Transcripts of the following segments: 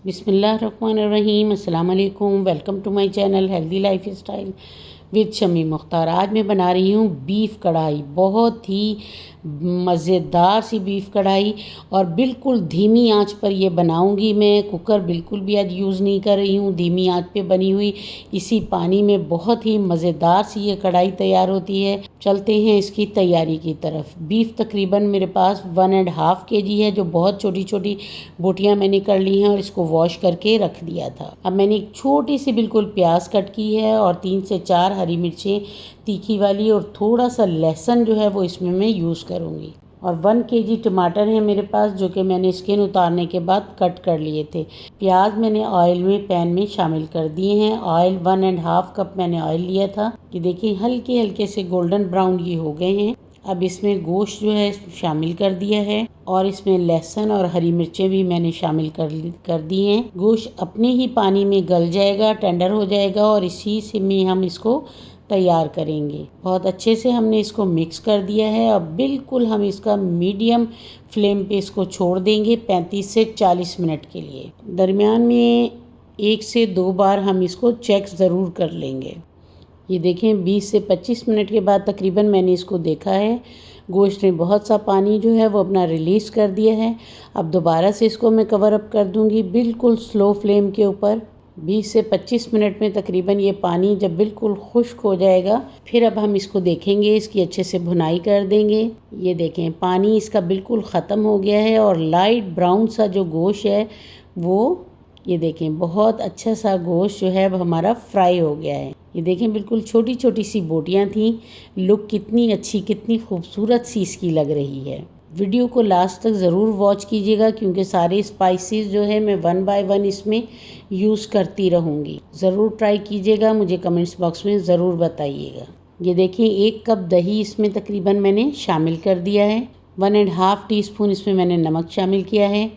बिस्मिल्लाहिर्रहमानिर्रहीम। अस्सलाम वालेकुम। Welcome to my channel healthy life style with Shami Mukhtar. आज मैं बना रही हूँ बीफ कढ़ाई, बहुत ही मज़ेदार सी बीफ कढ़ाई और बिल्कुल धीमी आंच पर ये बनाऊंगी मैं। कुकर बिल्कुल भी आज यूज़ नहीं कर रही हूँ, धीमी आंच पे बनी हुई इसी पानी में बहुत ही मज़ेदार सी ये कढ़ाई तैयार होती है। चलते हैं इसकी तैयारी की तरफ। बीफ तकरीबन मेरे पास 1.5 kg है, जो बहुत छोटी छोटी बोटियाँ मैंने कर ली हैं और इसको वॉश करके रख दिया था। अब मैंने एक छोटी सी बिल्कुल प्याज कट की है और 3 से 4 हरी मिर्चें तीखी वाली और थोड़ा सा लहसुन जो है वो इसमें मैं यूज़ करूँगी। और 1 kg टमाटर है मेरे पास, जो कि मैंने स्किन उतारने के बाद कट कर लिए थे। प्याज मैंने ऑयल में पैन में शामिल कर दिए हैं। ऑयल 1.5 कप मैंने ऑयल लिया था। कि देखिए हल्के हल्के से गोल्डन ब्राउन ये हो गए हैं। अब इसमें गोश्त जो है शामिल कर दिया है और इसमें लहसुन और हरी मिर्चें भी मैंने शामिल कर दी हैं। गोश्त अपने ही पानी में गल जाएगा, टेंडर हो जाएगा और इसी से में हम इसको तैयार करेंगे। बहुत अच्छे से हमने इसको मिक्स कर दिया है। अब बिल्कुल हम इसका मीडियम फ्लेम पे इसको छोड़ देंगे 35 से 40 मिनट के लिए। दरमियान में 1 से 2 बार हम इसको चेक ज़रूर कर लेंगे। ये देखें 20 से 25 मिनट के बाद तकरीबन मैंने इसको देखा है, गोश्त ने बहुत सा पानी जो है वो अपना रिलीज़ कर दिया है। अब दोबारा से इसको मैं कवर अप कर दूंगी बिल्कुल स्लो फ्लेम के ऊपर। 20 से 25 मिनट में तकरीबन ये पानी जब बिल्कुल खुश्क हो जाएगा, फिर अब हम इसको देखेंगे, इसकी अच्छे से भुनाई कर देंगे। ये देखें पानी इसका बिल्कुल ख़त्म हो गया है और लाइट ब्राउन सा जो गोश्त है वो, ये देखें बहुत अच्छा सा गोश्त जो है अब हमारा फ्राई हो गया है। ये देखें बिल्कुल छोटी छोटी सी बोटियां थी। लुक कितनी अच्छी, कितनी खूबसूरत सी इसकी लग रही है। वीडियो को लास्ट तक ज़रूर वॉच कीजिएगा, क्योंकि सारे स्पाइसेस जो है मैं 1 बाय 1 इसमें यूज़ करती रहूँगी। ज़रूर ट्राई कीजिएगा, मुझे कमेंट्स बॉक्स में ज़रूर बताइएगा। ये देखिए 1 कप दही इसमें तकरीबन मैंने शामिल कर दिया है। 1.5 टीस्पून इसमें मैंने नमक शामिल किया है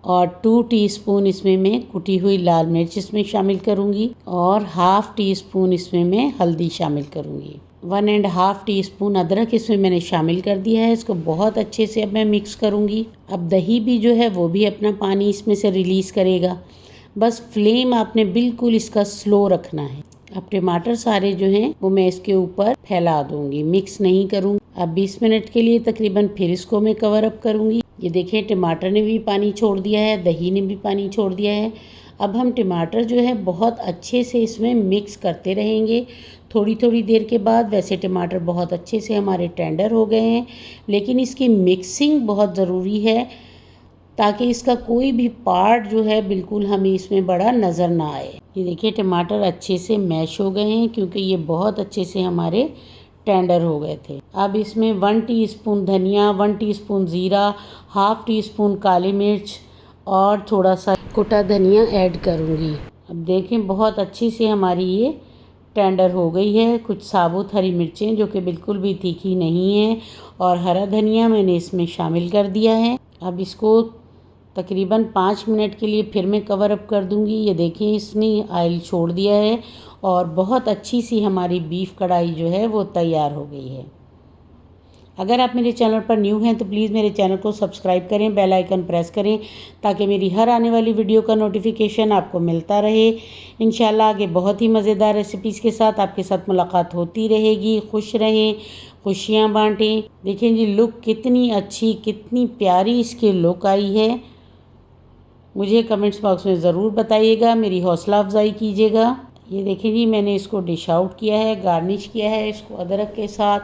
और 2 टीस्पून इसमें मैं कुटी हुई लाल मिर्च इसमें शामिल करूंगी और 1/2 टीस्पून इसमें मैं हल्दी शामिल करूंगी। 1.5 टीस्पून अदरक इसमें मैंने शामिल कर दिया है। इसको बहुत अच्छे से अब मैं मिक्स करूंगी। अब दही भी जो है वो भी अपना पानी इसमें से रिलीज़ करेगा। बस फ्लेम आपने बिल्कुल इसका स्लो रखना है। अब टमाटर सारे जो हैं वो मैं इसके ऊपर फैला दूंगी, मिक्स नहीं करूँगी। अब 20 मिनट के लिए तकरीबन फिर इसको मैं कवर अप करूँगी। ये देखिए टमाटर ने भी पानी छोड़ दिया है, दही ने भी पानी छोड़ दिया है। अब हम टमाटर जो है बहुत अच्छे से इसमें मिक्स करते रहेंगे थोड़ी थोड़ी देर के बाद। वैसे टमाटर बहुत अच्छे से हमारे टेंडर हो गए हैं, लेकिन इसकी मिक्सिंग बहुत ज़रूरी है ताकि इसका कोई भी पार्ट जो है बिल्कुल हमें इसमें बड़ा नज़र ना आए। ये देखिए टमाटर अच्छे से मैश हो गए हैं, क्योंकि ये बहुत अच्छे से हमारे टेंडर हो गए थे। अब इसमें 1 टीस्पून धनिया, 1 टीस्पून ज़ीरा, 1/2 टीस्पून काली मिर्च और थोड़ा सा कुटा धनिया ऐड करूँगी। अब देखें बहुत अच्छी से हमारी ये टेंडर हो गई है। कुछ साबुत हरी मिर्चें जो कि बिल्कुल भी तीखी नहीं है और हरा धनिया मैंने इसमें शामिल कर दिया है। अब इसको तकरीबन 5 मिनट के लिए फिर मैं कवर अप कर दूंगी। ये देखें इसने ऑयल छोड़ दिया है और बहुत अच्छी सी हमारी बीफ कढ़ाई जो है वो तैयार हो गई है। अगर आप मेरे चैनल पर न्यू हैं तो प्लीज़ मेरे चैनल को सब्सक्राइब करें, बेल आइकन प्रेस करें ताकि मेरी हर आने वाली वीडियो का नोटिफिकेशन आपको मिलता रहे। इंशाल्लाह आगे बहुत ही मज़ेदार रेसिपीज़ के साथ आपके साथ मुलाकात होती रहेगी। खुश रहें, खुशियाँ बांटें। देखें जी लुक कितनी अच्छी, कितनी प्यारी इसकी लुक आई है। मुझे कमेंट्स बॉक्स में ज़रूर बताइएगा, मेरी हौसला अफजाई कीजिएगा। ये देखिए जी मैंने इसको डिश आउट किया है, गार्निश किया है इसको अदरक के साथ,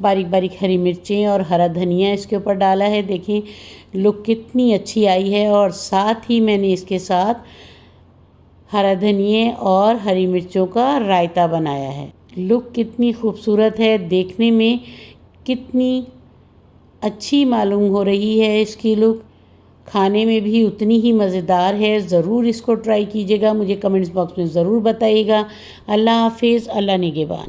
बारीक बारीक हरी मिर्चें और हरा धनिया इसके ऊपर डाला है। देखें लुक कितनी अच्छी आई है और साथ ही मैंने इसके साथ हरा धनिया और हरी मिर्चों का रायता बनाया है। लुक कितनी खूबसूरत है, देखने में कितनी अच्छी मालूम हो रही है इसकी लुक, खाने में भी उतनी ही मज़ेदार है। ज़रूर इसको ट्राई कीजिएगा, मुझे कमेंट्स बॉक्स में ज़रूर बताइएगा। अल्लाह हाफिज़, अल्लाह निगहबान।